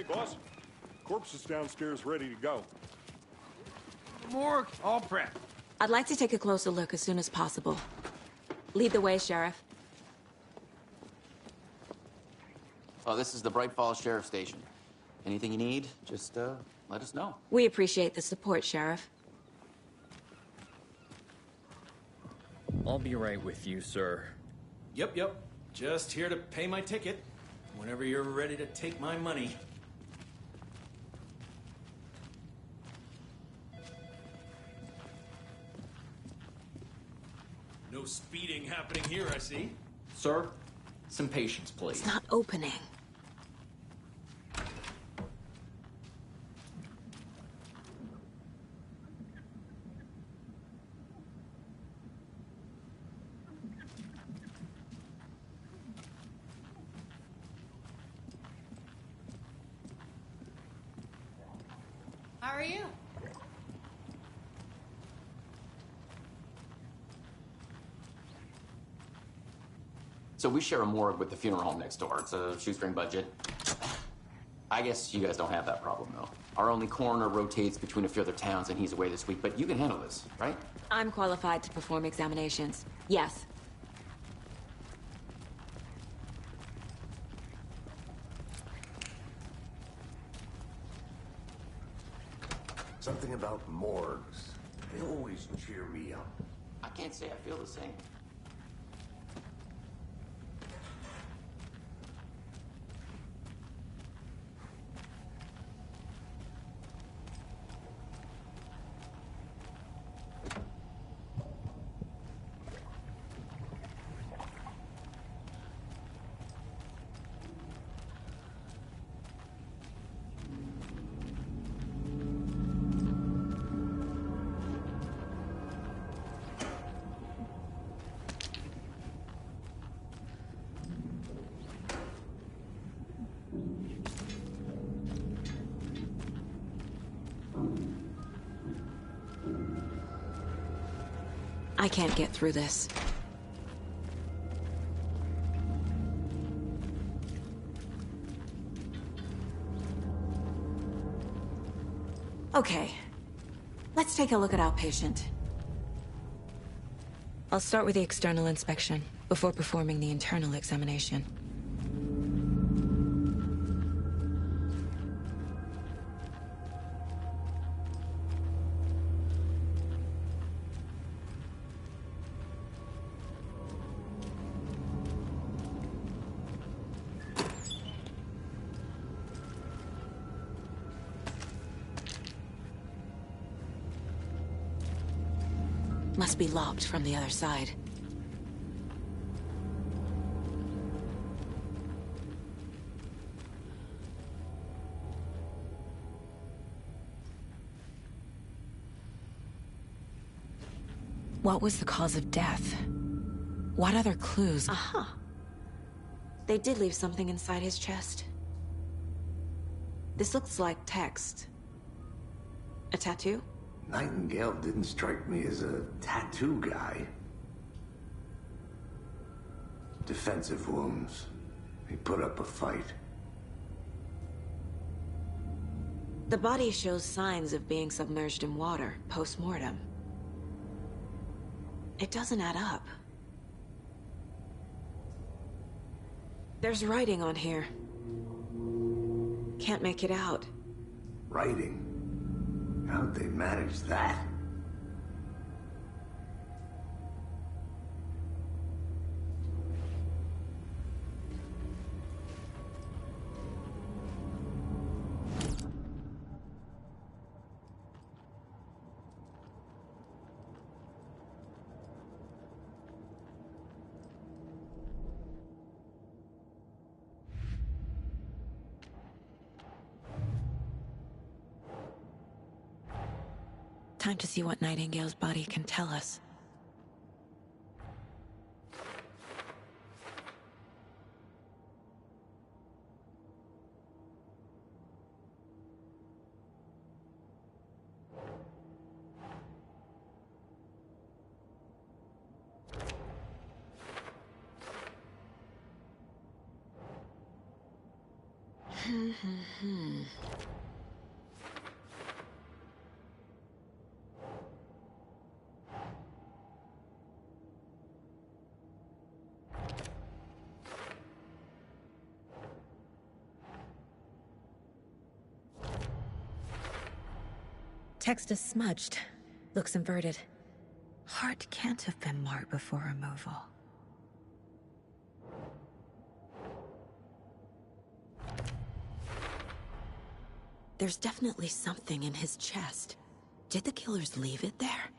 boss. Corpse is downstairs ready to go. Morgue, all prepped. I'd like to take a closer look as soon as possible. Lead the way, Sheriff. Oh, this is the Bright Falls Sheriff Station. Anything you need, just let us know. We appreciate the support, Sheriff. I'll be right with you, sir. Yep. Just here to pay my ticket. Whenever you're ready to take my money. No speeding happening here, I see. Sir, some patience, please. It's not opening. How are you? So we share a morgue with the funeral home next door. It's a shoestring budget. I guess you guys don't have that problem, though. Our only coroner rotates between a few other towns, and he's away this week, but you can handle this, right? I'm qualified to perform examinations. Yes. Something about morgues. They always cheer me up. I can't say I feel the same. I can't get through this. Okay. Let's take a look at outpatient. I'll start with the external inspection before performing the internal examination. Must be locked from the other side. What was the cause of death? What other clues? Aha! They did leave something inside his chest. This looks like text. A tattoo? Nightingale didn't strike me as a tattoo guy. Defensive wounds. He put up a fight. The body shows signs of being submerged in water, post-mortem. It doesn't add up. There's writing on here. Can't make it out. Writing? How'd they manage that? Time to see what Nightingale's body can tell us. Text is smudged. Looks inverted. Heart can't have been marked before removal. There's definitely something in his chest. Did the killers leave it there?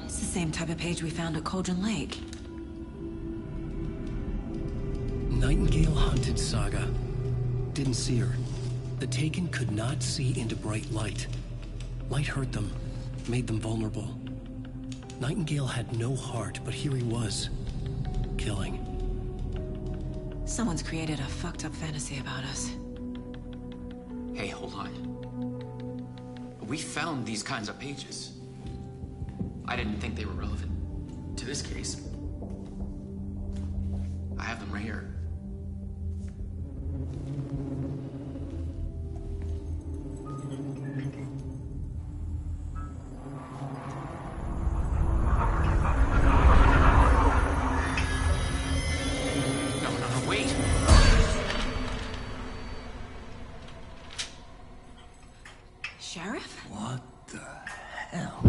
Same type of page we found at Cauldron Lake. Nightingale hunted Saga. Didn't see her. The Taken could not see into bright light. Light hurt them, made them vulnerable. Nightingale had no heart, but here he was, killing. Someone's created a fucked up fantasy about us. Hey, hold on. We found these kinds of pages. I didn't think they were relevant to this case. I have them right here. No, wait! Sheriff? What the hell?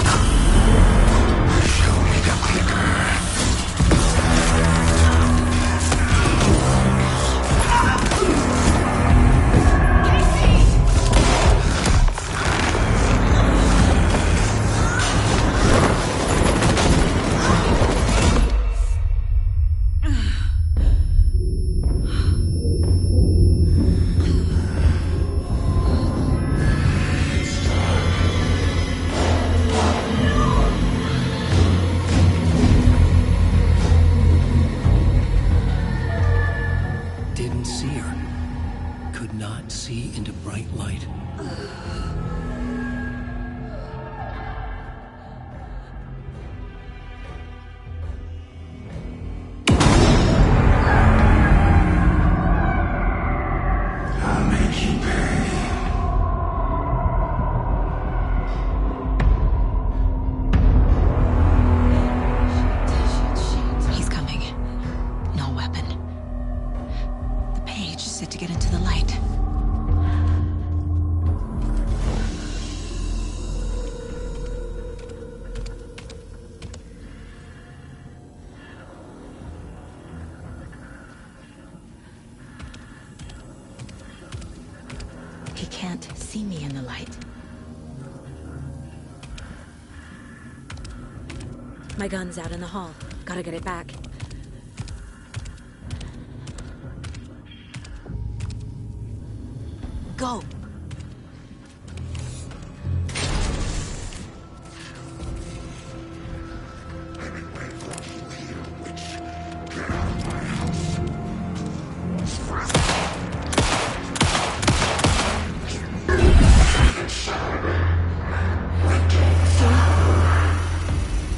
Didn't see her. Could not see into bright light. I'll make you pay. He's coming. No weapon. The page set to get into the light. He can't see me in the light. My gun's out in the hall. Gotta get it back. Go!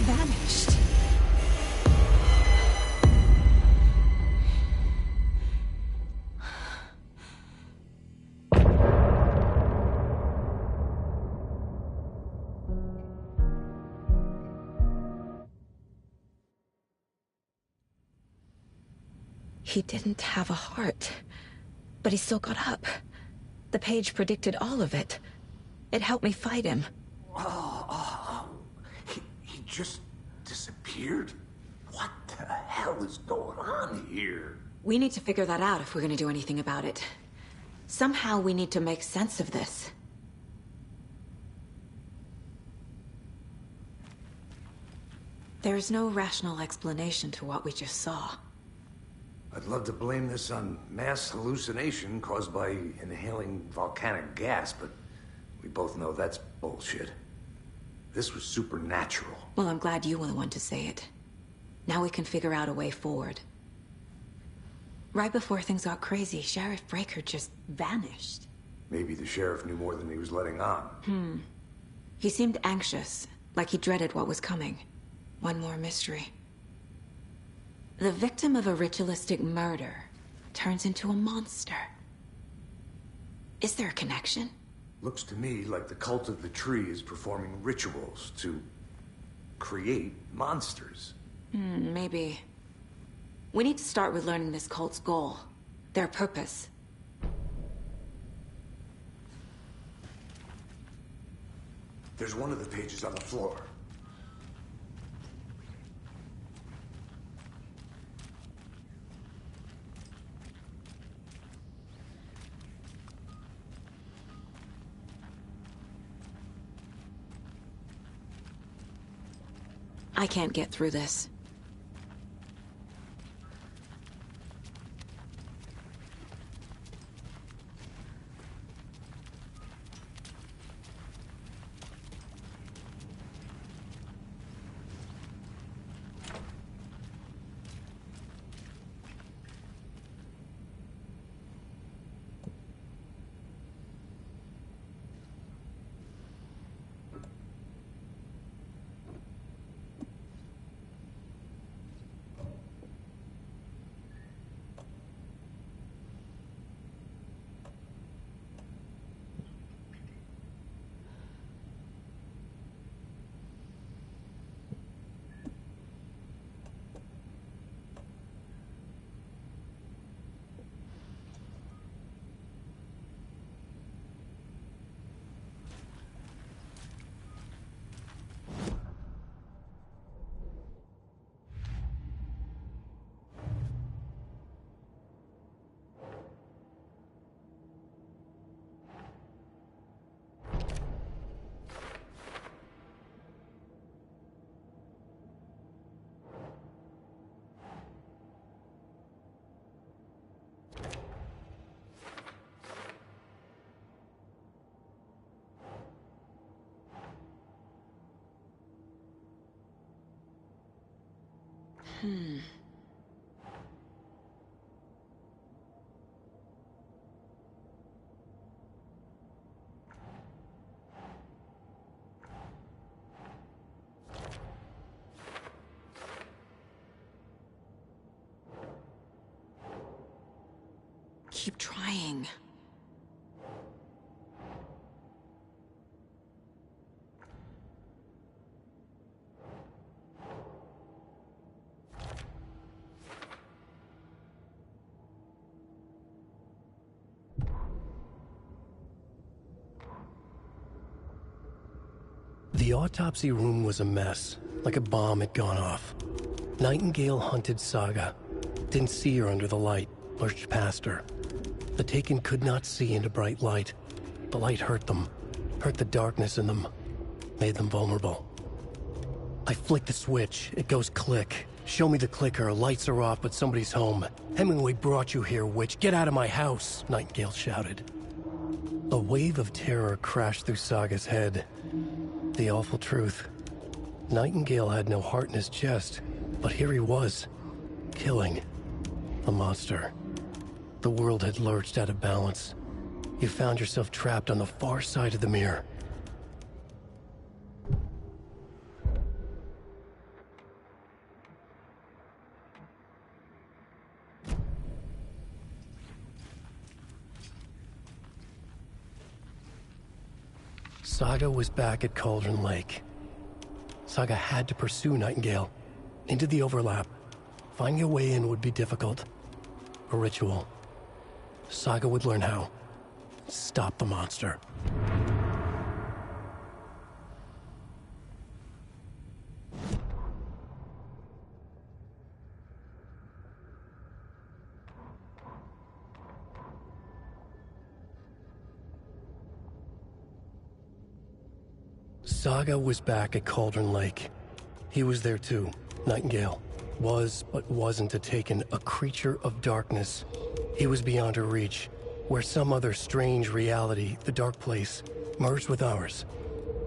Vanished. He didn't have a heart, but he still got up. The page predicted all of it. It helped me fight him. He just disappeared? What the hell is going on here? We need to figure that out if we're gonna do anything about it. Somehow we need to make sense of this. There's no rational explanation to what we just saw. I'd love to blame this on mass hallucination caused by inhaling volcanic gas, but we both know that's bullshit. This was supernatural. Well, I'm glad you were the one to say it. Now we can figure out a way forward. Right before things got crazy, Sheriff Breaker just vanished. Maybe the sheriff knew more than he was letting on. He seemed anxious, like he dreaded what was coming. One more mystery. The victim of a ritualistic murder turns into a monster. Is there a connection? Looks to me like the cult of the tree is performing rituals to create monsters. Maybe. We need to start with learning this cult's goal, their purpose. There's one of the pages on the floor. I can't get through this. Keep trying. The autopsy room was a mess, like a bomb had gone off. Nightingale hunted Saga. Didn't see her under the light, lurched past her. The Taken could not see into bright light. The light hurt them, hurt the darkness in them, made them vulnerable. I flick the switch, it goes click. Show me the clicker, lights are off, but somebody's home. Hemingway brought you here, witch. Get out of my house, Nightingale shouted. A wave of terror crashed through Saga's head. The awful truth. Nightingale had no heart in his chest, but here he was, killing a monster. The world had lurched out of balance. You found yourself trapped on the far side of the mirror. Saga was back at Cauldron Lake. Saga had to pursue Nightingale. Into the overlap. Finding a way in would be difficult. A ritual. Saga would learn how. Stop the monster. Saga was back at Cauldron Lake. He was there too. Nightingale. Was, but wasn't a Taken, a creature of darkness. He was beyond her reach, where some other strange reality, the dark place, merged with ours.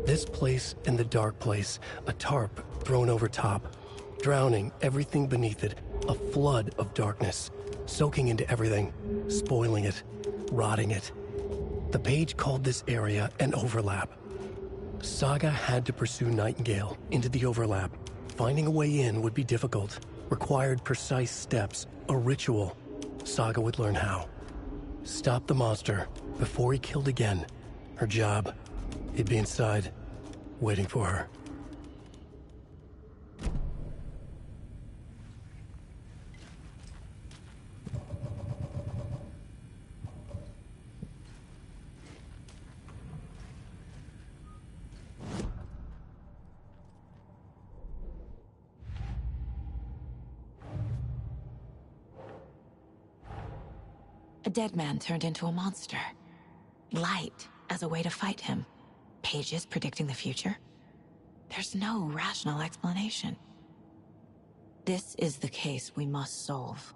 This place and the dark place, a tarp thrown over top, drowning everything beneath it, a flood of darkness, soaking into everything, spoiling it, rotting it. The page called this area an overlap. Saga had to pursue Nightingale into the overlap. Finding a way in would be difficult, required precise steps, a ritual. Saga would learn how. Stop the monster before he killed again. Her job. He'd be inside, waiting for her. A dead man turned into a monster. Light as a way to fight him. Pages predicting the future. There's no rational explanation. This is the case we must solve.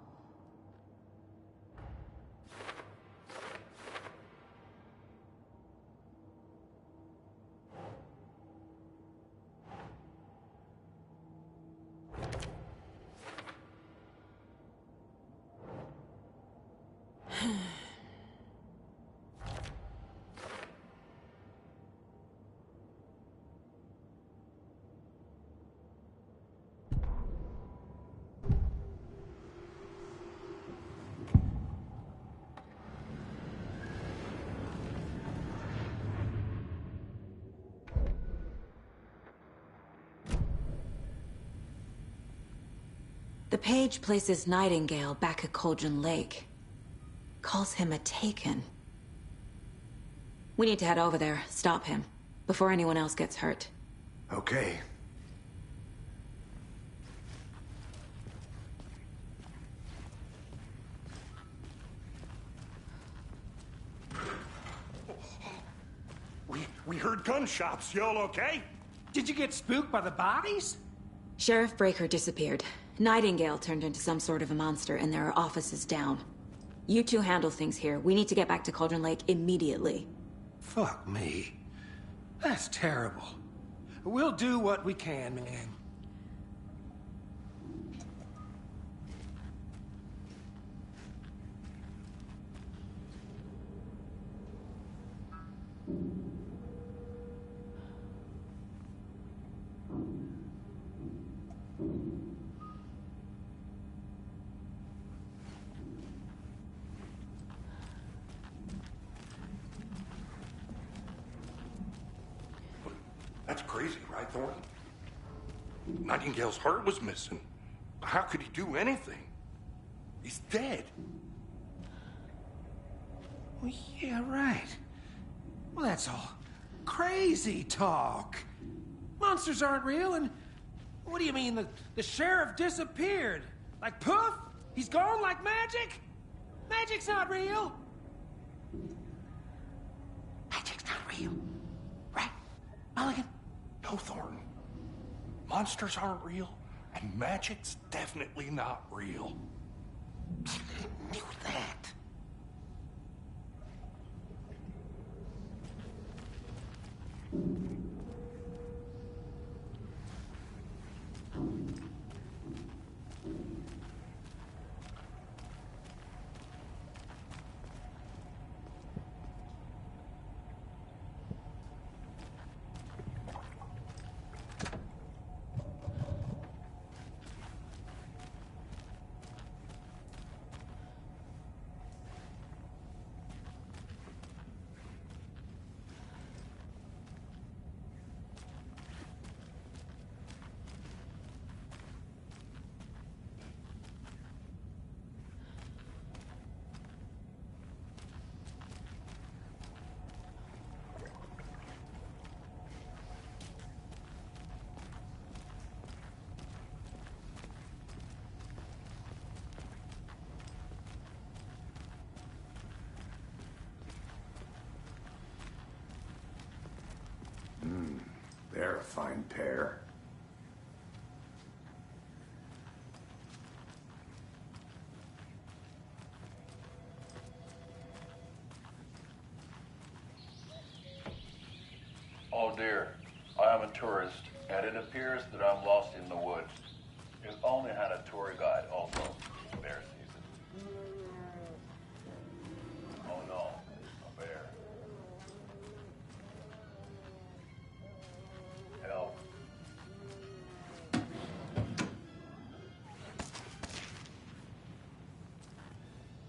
The page places Nightingale back at Cauldron Lake. Calls him a Taken. We need to head over there, stop him, before anyone else gets hurt. Okay. We heard gunshots. Y'all okay? Did you get spooked by the bodies? Sheriff Breaker disappeared. Nightingale turned into some sort of a monster, and there are offices down. You two handle things here. We need to get back to Cauldron Lake immediately. Fuck me. That's terrible. We'll do what we can, man. That's crazy, right, Thornton? Nightingale's heart was missing. How could he do anything? He's dead. Well, yeah, right. Well, that's all crazy talk. Monsters aren't real, and what do you mean the sheriff disappeared? Like poof? He's gone like magic? Magic's not real. Magic's not real. Right, Mulligan? No, Thornton. Monsters aren't real, and magic's definitely not real. Knew that. They're a fine pair. Oh dear. I am a tourist, and it appears that I'm lost in the woods. If only had a tour guide also. Bear season. Oh no, a bear. Help.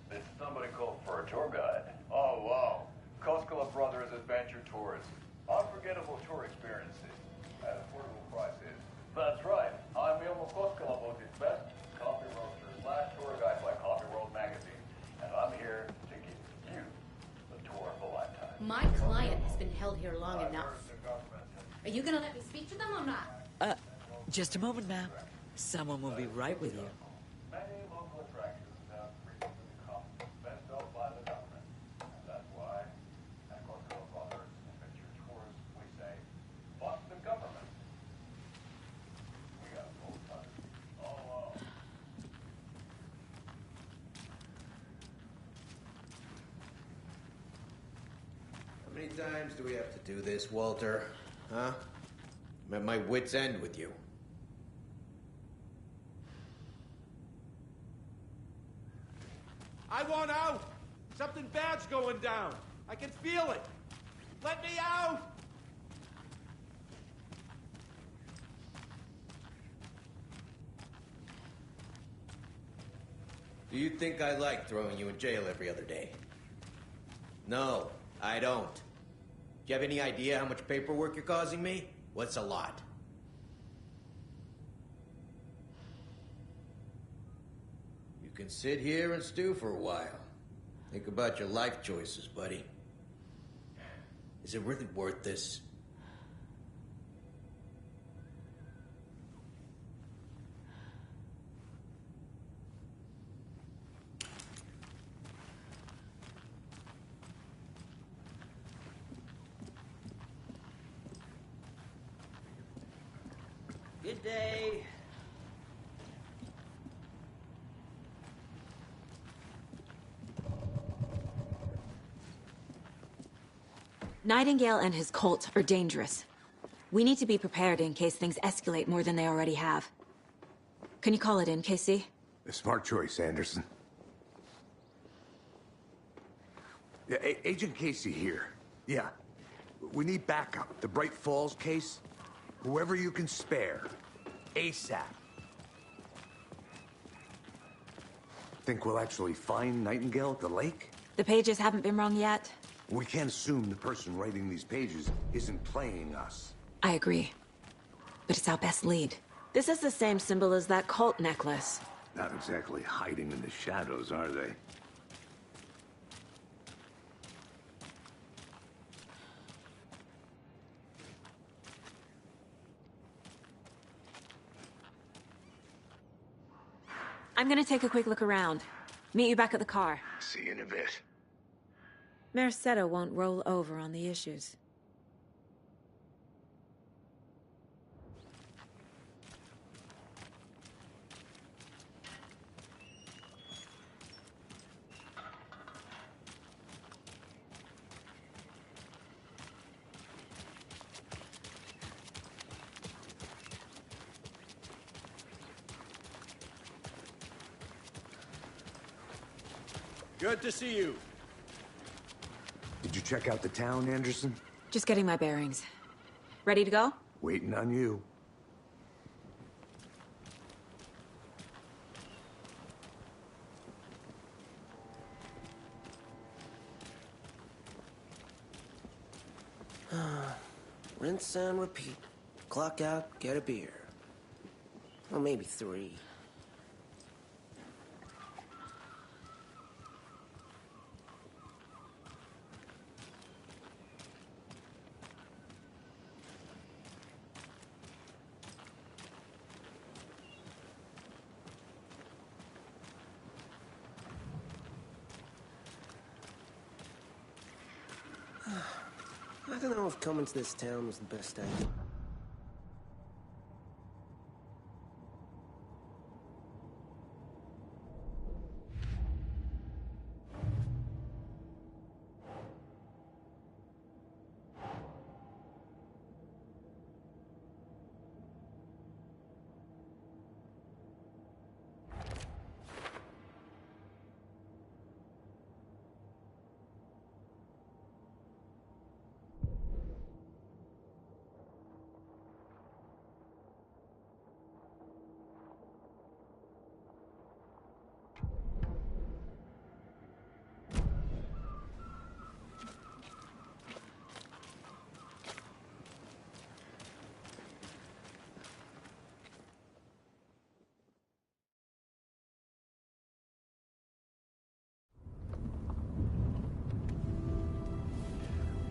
Did somebody call for a tour guide? Oh wow. Koskela Brothers Adventure Tours. Unforgettable tour experiences at affordable prices. That's right. I'm Ilmo Koskela, Boaty's best coffee roaster / tour guide by Coffee World magazine. And I'm here to give you the tour of a lifetime. My client has been held here long enough. Are you gonna let me speak to them or not? Just a moment, ma'am. Someone will be right with you. Many local attractions have recently become fenced out by the government. And that's why at Koskela Brothers Adventure Tours we say, fuck the government. We got both sides. Oh, How many times do we have to do this, Walter? Huh? I'm at my wit's end with you. I want out! Something bad's going down. I can feel it. Let me out! Do you think I like throwing you in jail every other day? No, I don't. Do you have any idea how much paperwork you're causing me? What's a lot? You can sit here and stew for a while. Think about your life choices, buddy. Is it really worth this? Good day. Nightingale and his cult are dangerous. We need to be prepared in case things escalate more than they already have. Can you call it in, KC? A smart choice, Anderson. Yeah, Agent Casey here. Yeah. We need backup. The Bright Falls case? Whoever you can spare. ASAP. Think we'll actually find Nightingale at the lake? The pages haven't been wrong yet. We can't assume the person writing these pages isn't playing us. I agree. But it's our best lead. This is the same symbol as that cult necklace. Not exactly hiding in the shadows, are they? I'm gonna take a quick look around. Meet you back at the car. See you in a bit. Mercado won't roll over on the issues. Good to see you. Did you check out the town, Anderson? Just getting my bearings. Ready to go? Waiting on you. Rinse and repeat. Clock out, get a beer. Well, maybe 3. I don't know if coming to this town was the best idea.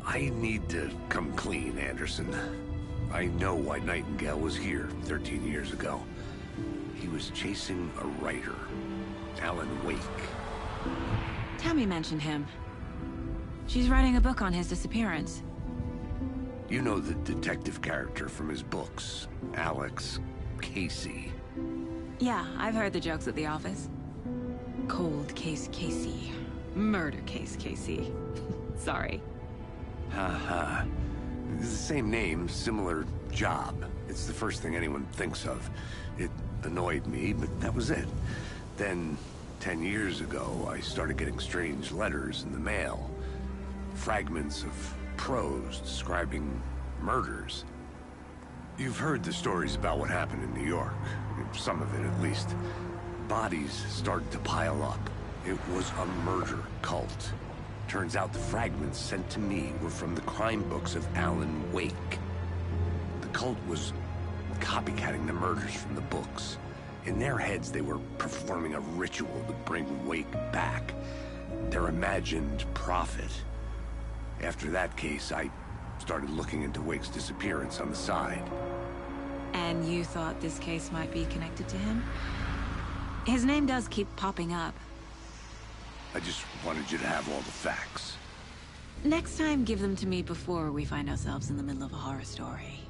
I need to come clean, Anderson. I know why Nightingale was here 13 years ago. He was chasing a writer, Alan Wake. Tammy mentioned him. She's writing a book on his disappearance. You know the detective character from his books, Alex Casey. Yeah, I've heard the jokes at the office. Cold case Casey. Murder case Casey. Sorry. Haha. It's the same name, similar job. It's the first thing anyone thinks of. It annoyed me, but that was it. Then, 10 years ago, I started getting strange letters in the mail. Fragments of prose describing murders. You've heard the stories about what happened in New York. Some of it, at least. Bodies started to pile up. It was a murder cult. Turns out the fragments sent to me were from the crime books of Alan Wake. The cult was copycatting the murders from the books. In their heads, they were performing a ritual to bring Wake back. Their imagined prophet. After that case, I started looking into Wake's disappearance on the side. And you thought this case might be connected to him? His name does keep popping up. I just wanted you to have all the facts. Next time, give them to me before we find ourselves in the middle of a horror story.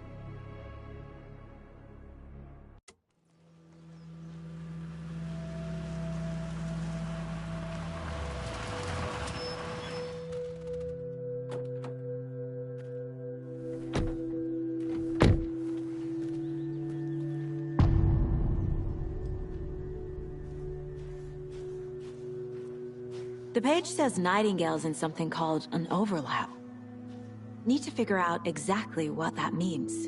The page says Nightingale's in something called an overlap. Need to figure out exactly what that means.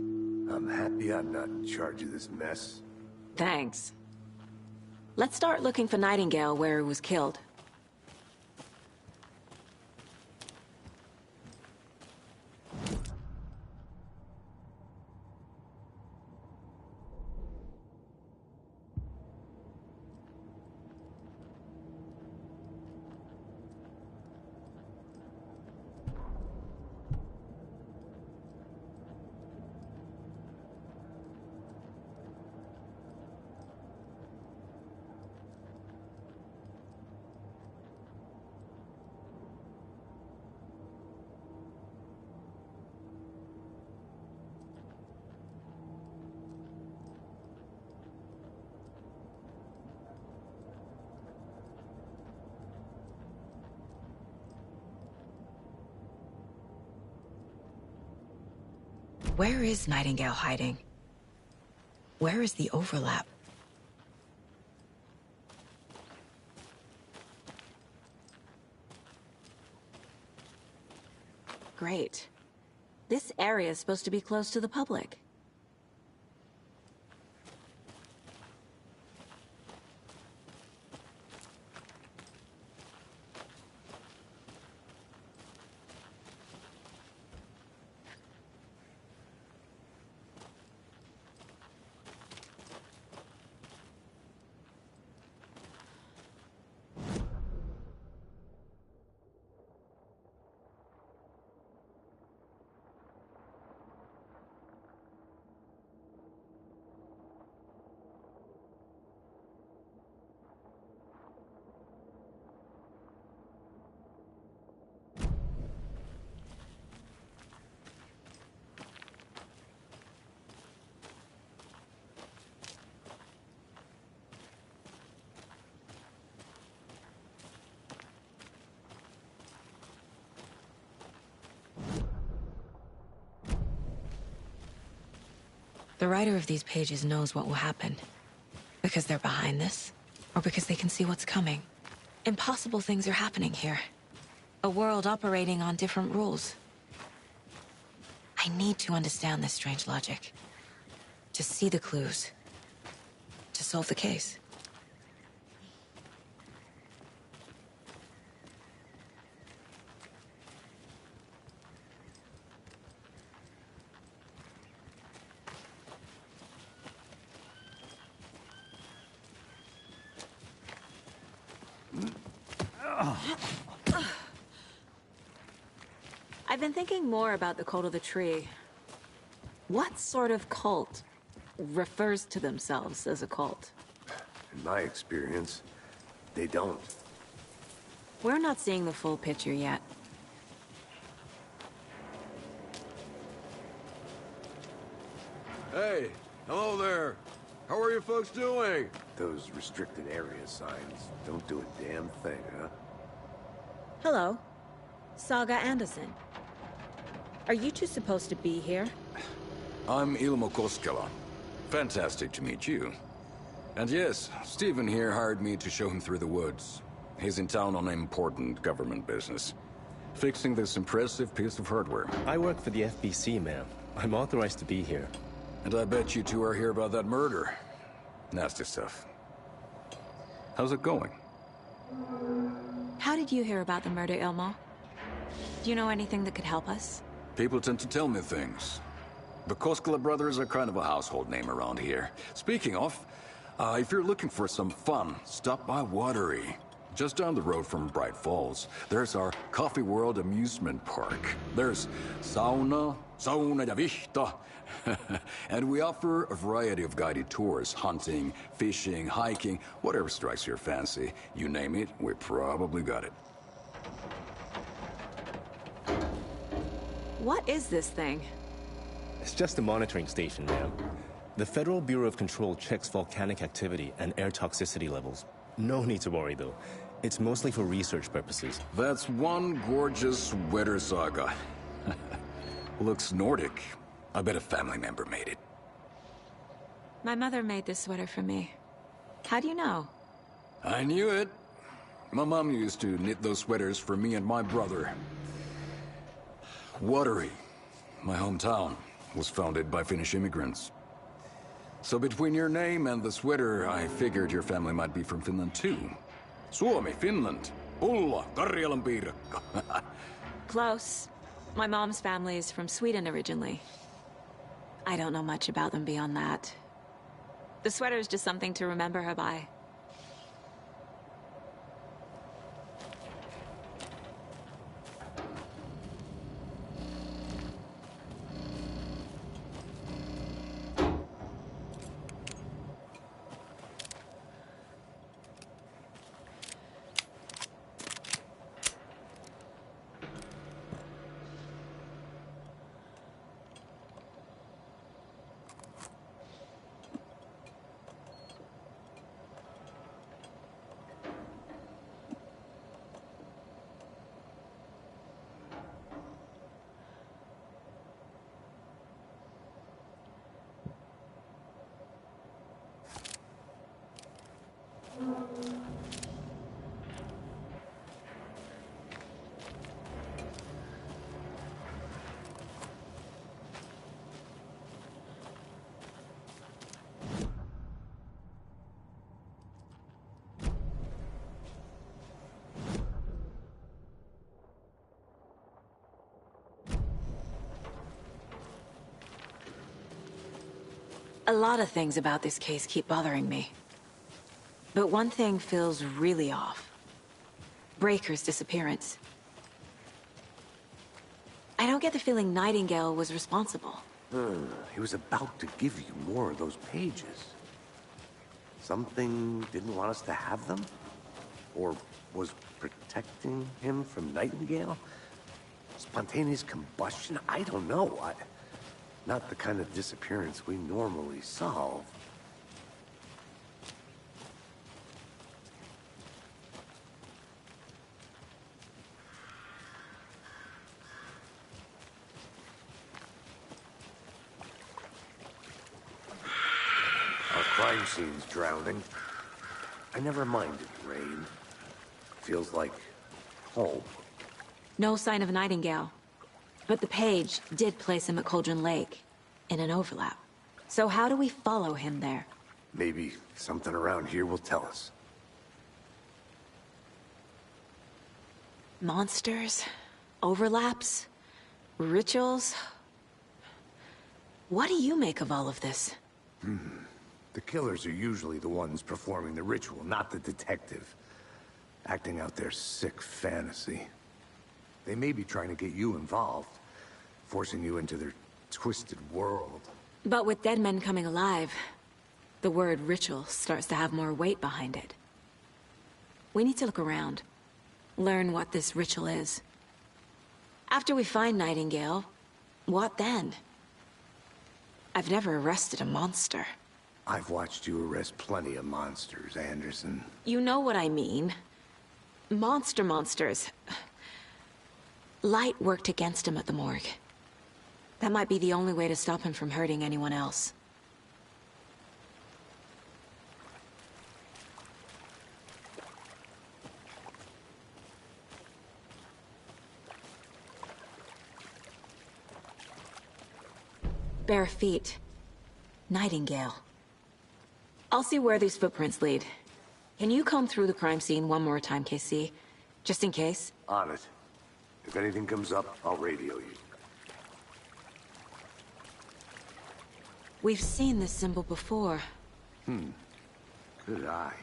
I'm happy I'm not in charge of this mess. Thanks. Let's start looking for Nightingale where he was killed. Where is Nightingale hiding? Where is the overlap? Great. This area is supposed to be close to the public. The writer of these pages knows what will happen. Because they're behind this, or because they can see what's coming. Impossible things are happening here. A world operating on different rules. I need to understand this strange logic. To see the clues. To solve the case. I've been thinking more about the cult of the tree. What sort of cult refers to themselves as a cult? In my experience, they don't. We're not seeing the full picture yet. Hey, hello there. How are you folks doing? Those restricted area signs don't do a damn thing, huh? Hello. Saga Anderson. Are you two supposed to be here? I'm Ilmo Koskela. Fantastic to meet you. And yes, Stephen here hired me to show him through the woods. He's in town on important government business, fixing this impressive piece of hardware. I work for the FBC, ma'am. I'm authorized to be here. And I bet you two are here about that murder. Nasty stuff. How's it going? How did you hear about the murder, Ilmo? Do you know anything that could help us? People tend to tell me things. The Koskela brothers are kind of a household name around here. Speaking of, if you're looking for some fun, stop by Watery. Just down the road from Bright Falls, there's our Coffee World amusement park. There's sauna ja vihta. And we offer a variety of guided tours, hunting, fishing, hiking, whatever strikes your fancy. You name it, we probably got it. What is this thing? It's just a monitoring station, ma'am. The Federal Bureau of Control checks volcanic activity and air toxicity levels. No need to worry, though. It's mostly for research purposes. That's one gorgeous sweater, Saga. Looks Nordic. I bet a family member made it. My mother made this sweater for me. How do you know? I knew it. My mom used to knit those sweaters for me and my brother. Watery, my hometown, was founded by Finnish immigrants. So between your name and the sweater, I figured your family might be from Finland too. Suomi, Finland. Ulla, Karjalan piirakka. Close. My mom's family is from Sweden originally. I don't know much about them beyond that. The sweater is just something to remember her by. A lot of things about this case keep bothering me. But one thing feels really off. Breaker's disappearance. I don't get the feeling Nightingale was responsible. He was about to give you more of those pages. Something didn't want us to have them? Or was protecting him from Nightingale? Spontaneous combustion? I don't know. Not the kind of disappearance we normally solve. Our crime scene's drowning. I never minded rain. Feels like home. No sign of Nightingale. But the page did place him at Cauldron Lake, in an overlap. So how do we follow him there? Maybe something around here will tell us. Monsters? Overlaps? Rituals? What do you make of all of this? The killers are usually the ones performing the ritual, not the detective. Acting out their sick fantasy. They may be trying to get you involved, forcing you into their twisted world. But with dead men coming alive, the word ritual starts to have more weight behind it. We need to look around, learn what this ritual is. After we find Nightingale, what then? I've never arrested a monster. I've watched you arrest plenty of monsters, Anderson. You know what I mean. Monsters. Light worked against him at the morgue. That might be the only way to stop him from hurting anyone else. Bare feet. Nightingale. I'll see where these footprints lead. Can you comb through the crime scene one more time, KC? Just in case? On it. If anything comes up, I'll radio you. We've seen this symbol before. Good eye.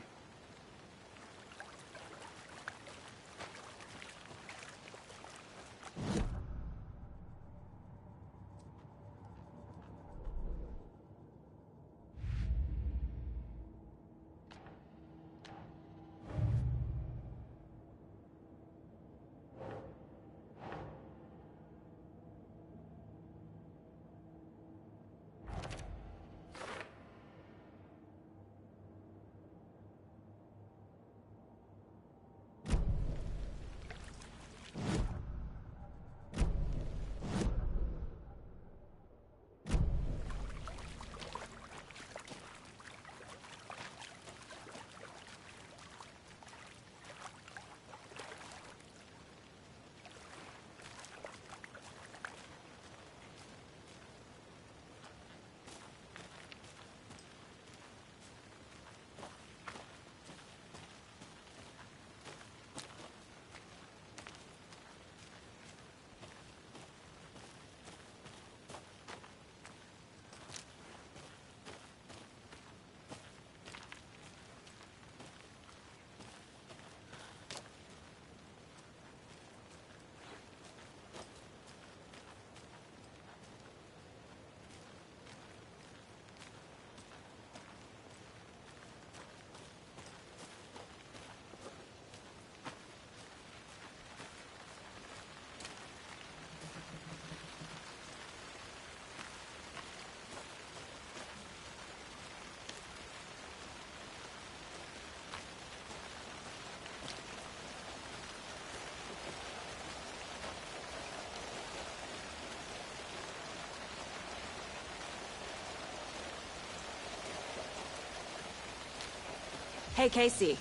Hey, Casey.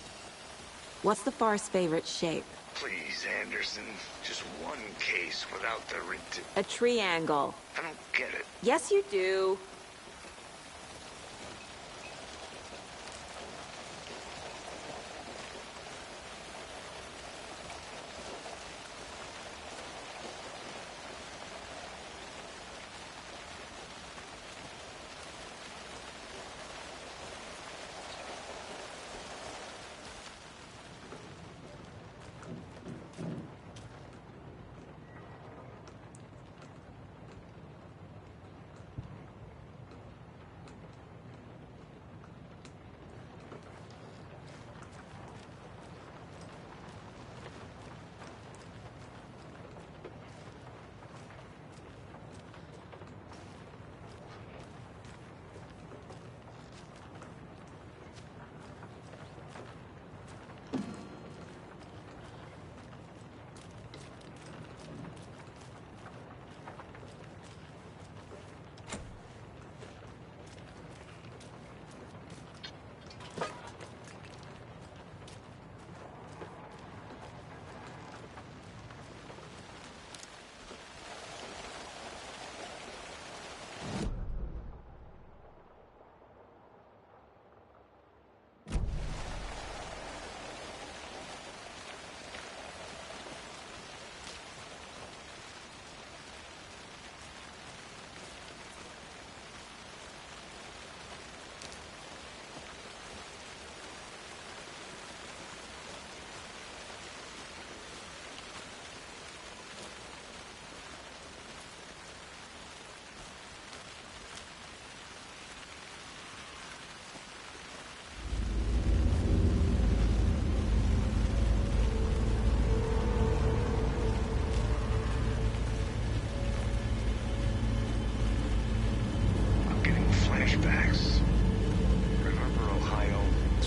What's the Far's favorite shape? Please, Anderson. Just one case without the A triangle. I don't get it. Yes, you do.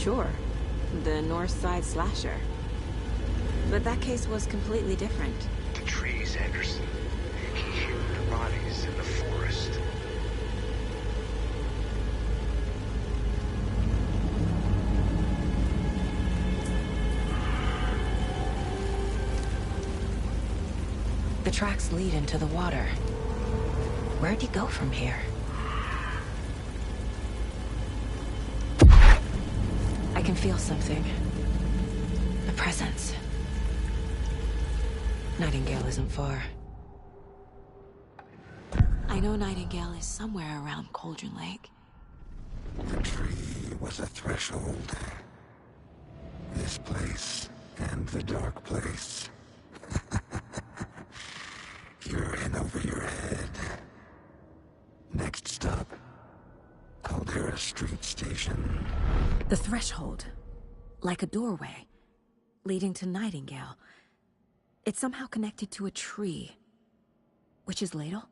Sure. The North Side slasher. But that case was completely different. The trees, Anderson. He hid the bodies in the forest. The tracks lead into the water. Where'd he go from here? I can feel something. A presence. Nightingale isn't far. I know Nightingale is somewhere around Cauldron Lake. The tree was a threshold. This place and the dark place. You're in over your head. Next stop, Caldera Street Station. The threshold. Like a doorway. Leading to Nightingale. It's somehow connected to a tree. Witch's Ladle?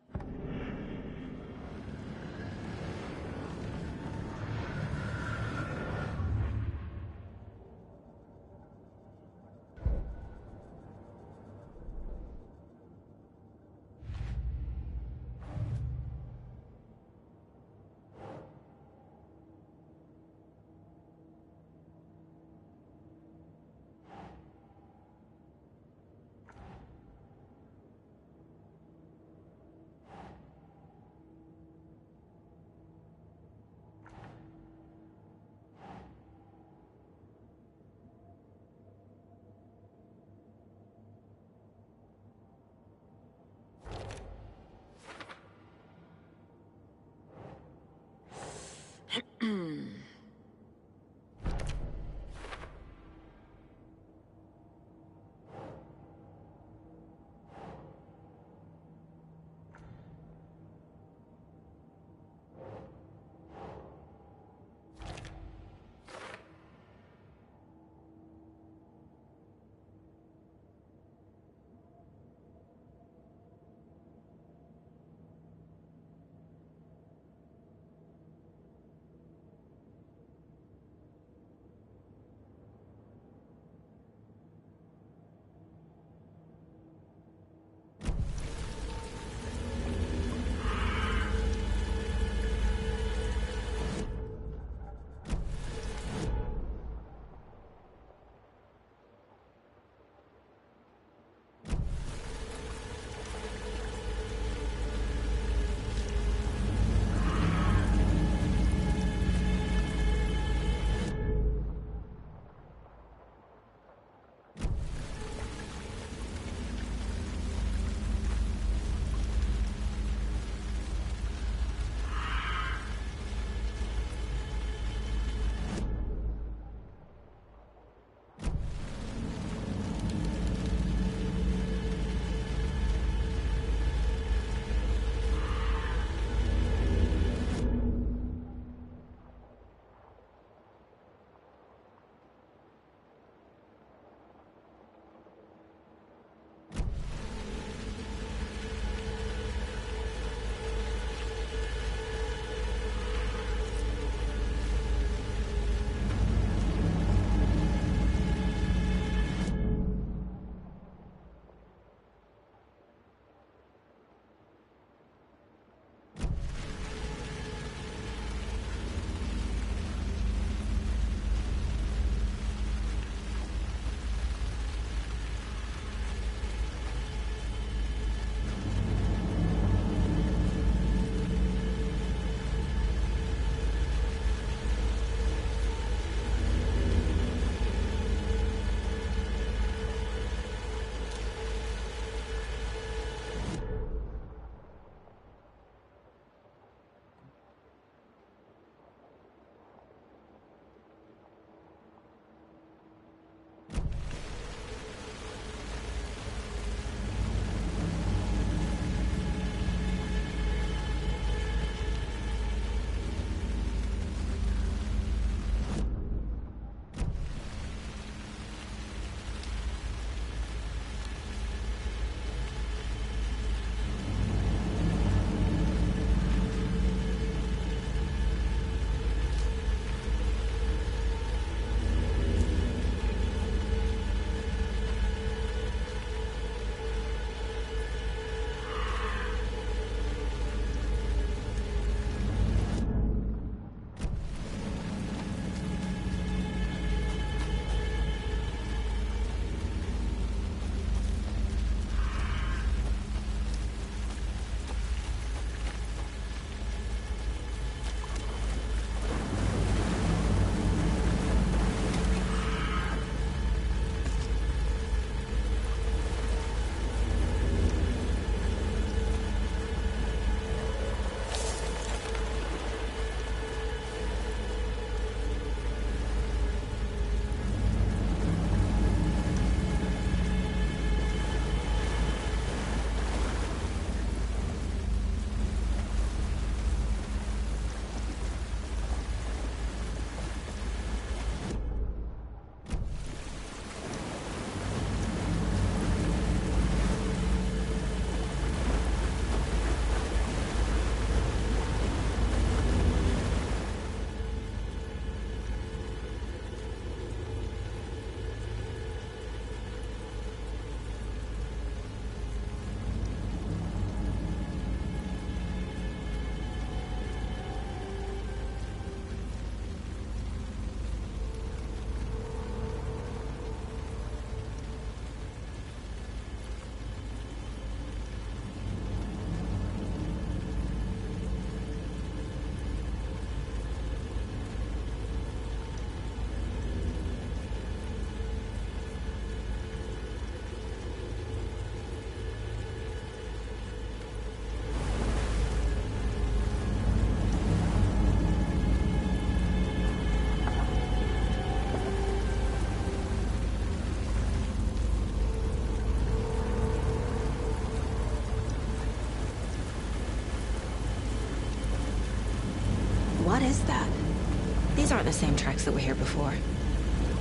same tracks that were here before.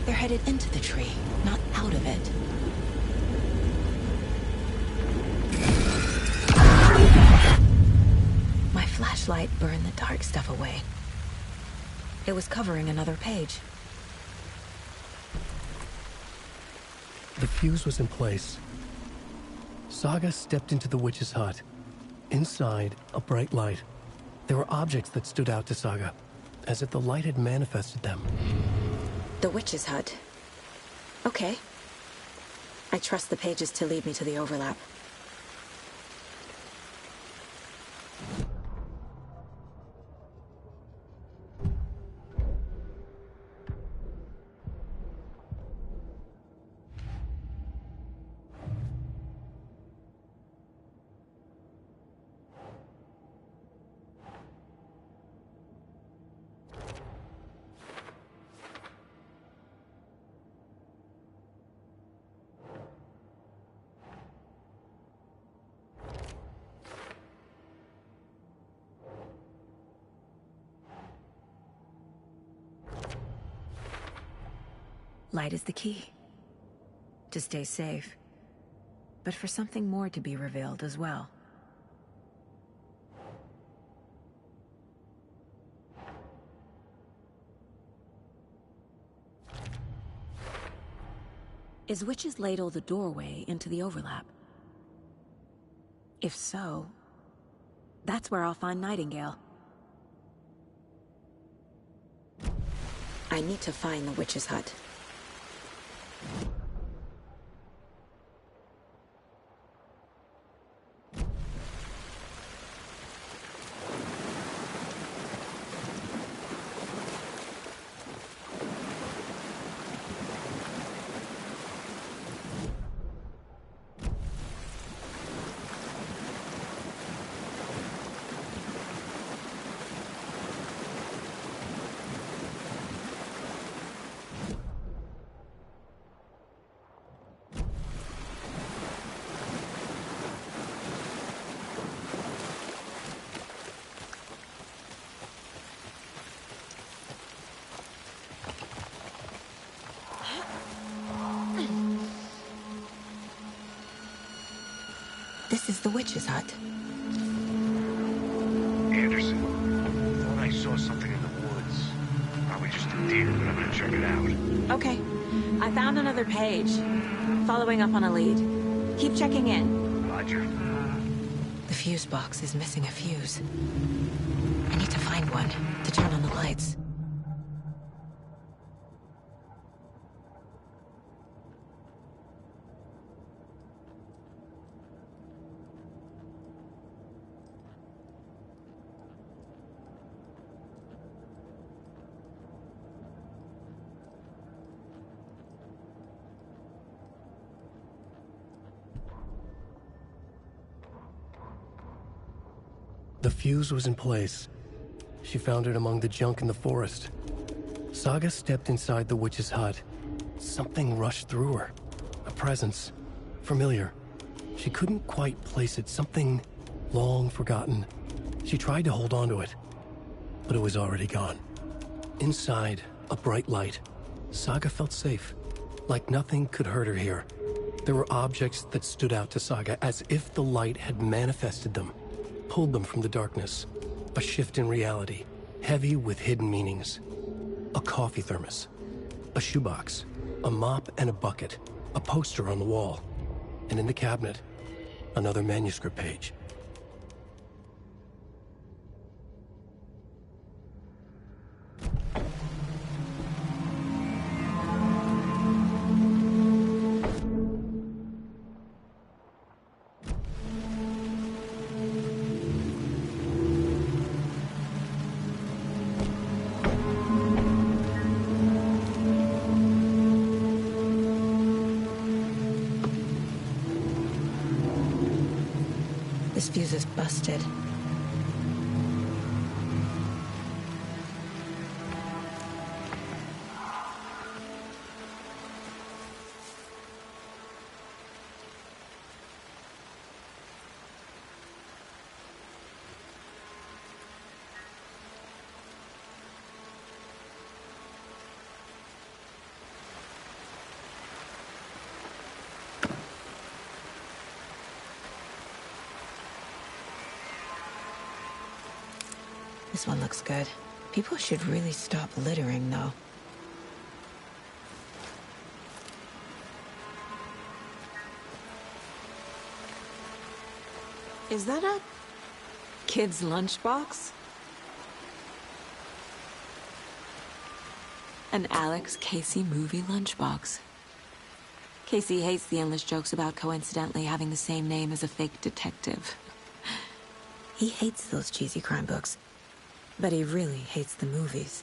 They're headed into the tree, not out of it. My flashlight burned the dark stuff away. It was covering another page. The fuse was in place. Saga stepped into the witch's hut. Inside, a bright light. There were objects that stood out to Saga, as if the light had manifested them. The witch's hut. Okay. I trust the pages to lead me to the overlap. Light is the key. To stay safe. But for something more to be revealed as well. Is Witch's Ladle the doorway into the overlap? If so, that's where I'll find Nightingale. I need to find the witch's hut. This is the witch's hut. Anderson, thought I saw something in the woods. Probably just a deer, but I'm gonna check it out. Okay. I found another page. Following up on a lead. Keep checking in. Roger. The fuse box is missing a fuse. I need to find one to turn on the lights. The fuse was in place. She found it among the junk in the forest. Saga stepped inside the witch's hut. Something rushed through her. A presence. Familiar. She couldn't quite place it. Something long forgotten. She tried to hold on to it, but it was already gone. Inside, a bright light. Saga felt safe. Like nothing could hurt her here. There were objects that stood out to Saga as if the light had manifested them. Pulled them from the darkness. A shift in reality, heavy with hidden meanings. A coffee thermos, a shoebox, a mop and a bucket, a poster on the wall, and in the cabinet, another manuscript page. This fuse is busted. This one looks good. People should really stop littering, though. Is that a kid's lunchbox? An Alex Casey movie lunchbox. Casey hates the endless jokes about coincidentally having the same name as a fake detective. He hates those cheesy crime books, but he really hates the movies.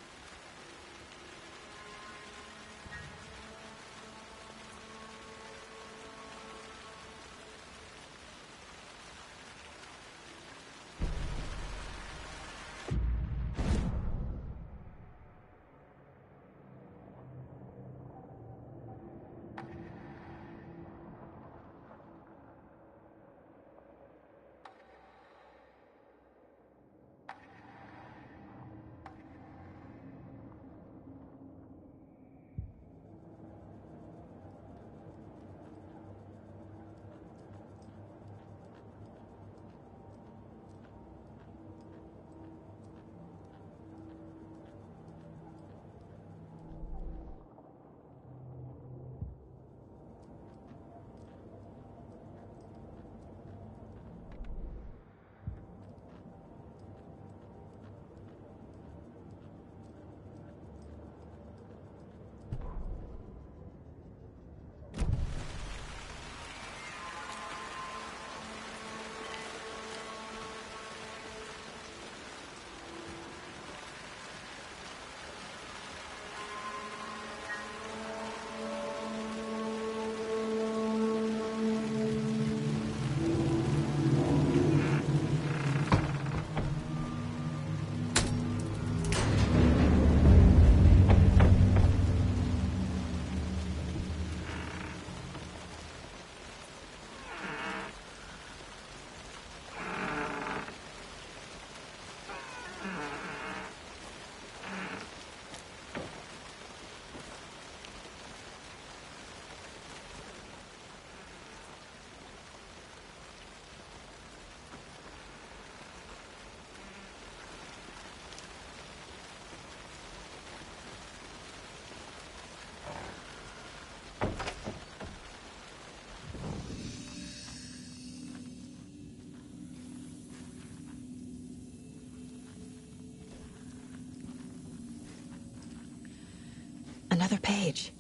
Another page.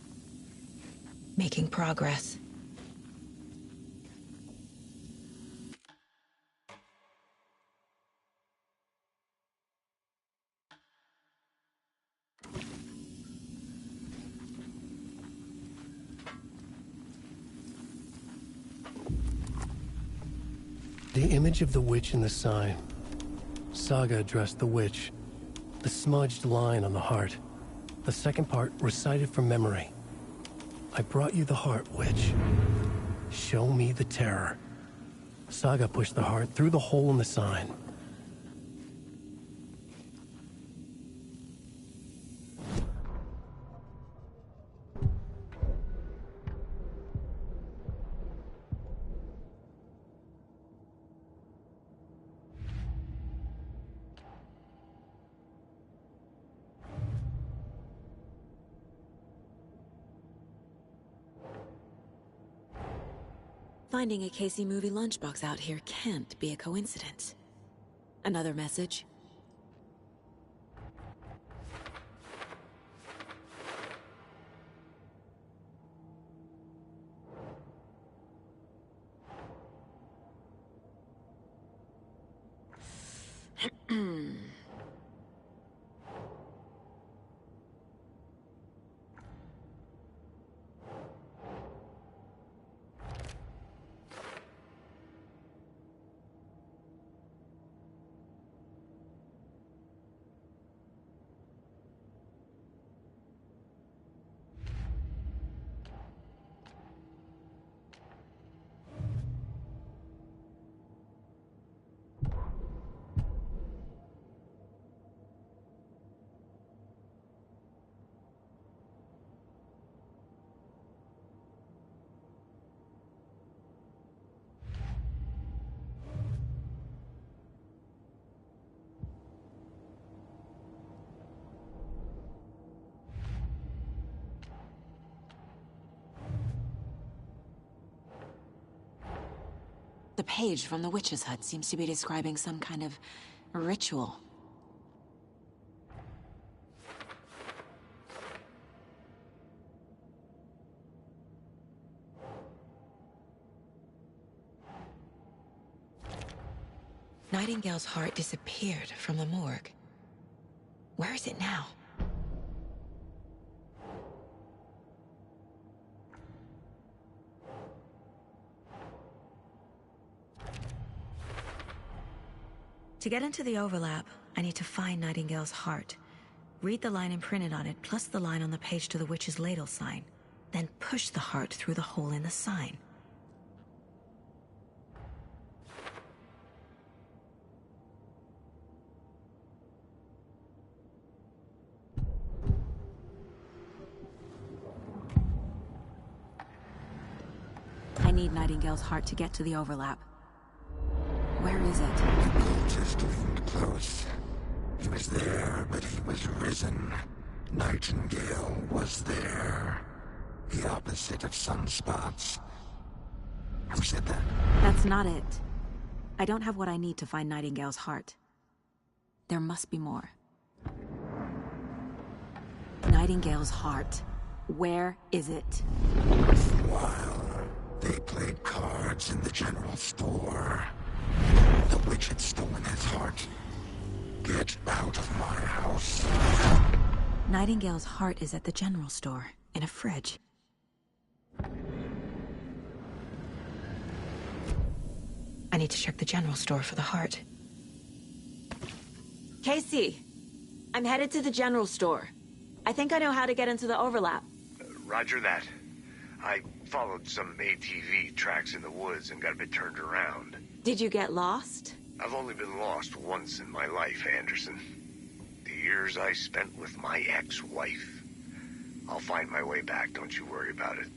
Making progress. The image of the witch in the sign. Saga addressed the witch. The smudged line on the heart. The second part recited from memory. I brought you the heart, witch. Show me the terror. Saga pushed the heart through the hole in the sign. Finding a Casey movie lunchbox out here can't be a coincidence. Another message? The page from the witch's hut seems to be describing some kind of ritual. Nightingale's heart disappeared from the morgue. Where is it now? To get into the overlap, I need to find Nightingale's heart. Read the line imprinted on it, plus the line on the page to the witch's ladle sign. Then push the heart through the hole in the sign. I need Nightingale's heart to get to the overlap. Where is it? The cultist leaned close. He was there, but he was risen. Nightingale was there. The opposite of sunspots. Who said that? That's not it. I don't have what I need to find Nightingale's heart. There must be more. Nightingale's heart. Where is it? While they played cards in the general store. The witch had stolen his heart. Get out of my house. Nightingale's heart is at the general store, in a fridge. I need to check the general store for the heart. Casey! I'm headed to the general store. I think I know how to get into the overlap. Roger that. I followed some ATV tracks in the woods and got a bit turned around. Did you get lost? I've only been lost once in my life, Anderson. The years I spent with my ex-wife. I'll find my way back, don't you worry about it.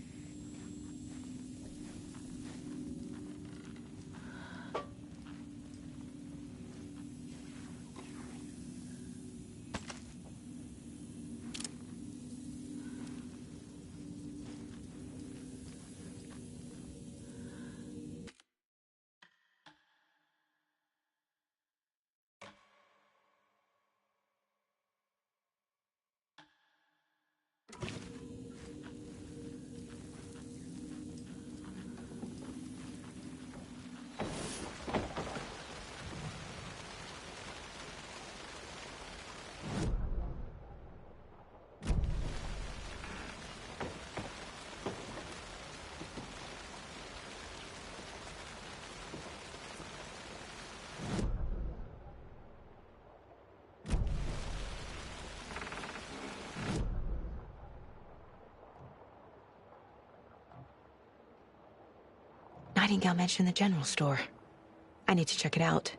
Nightingale mentioned the general store. I need to check it out.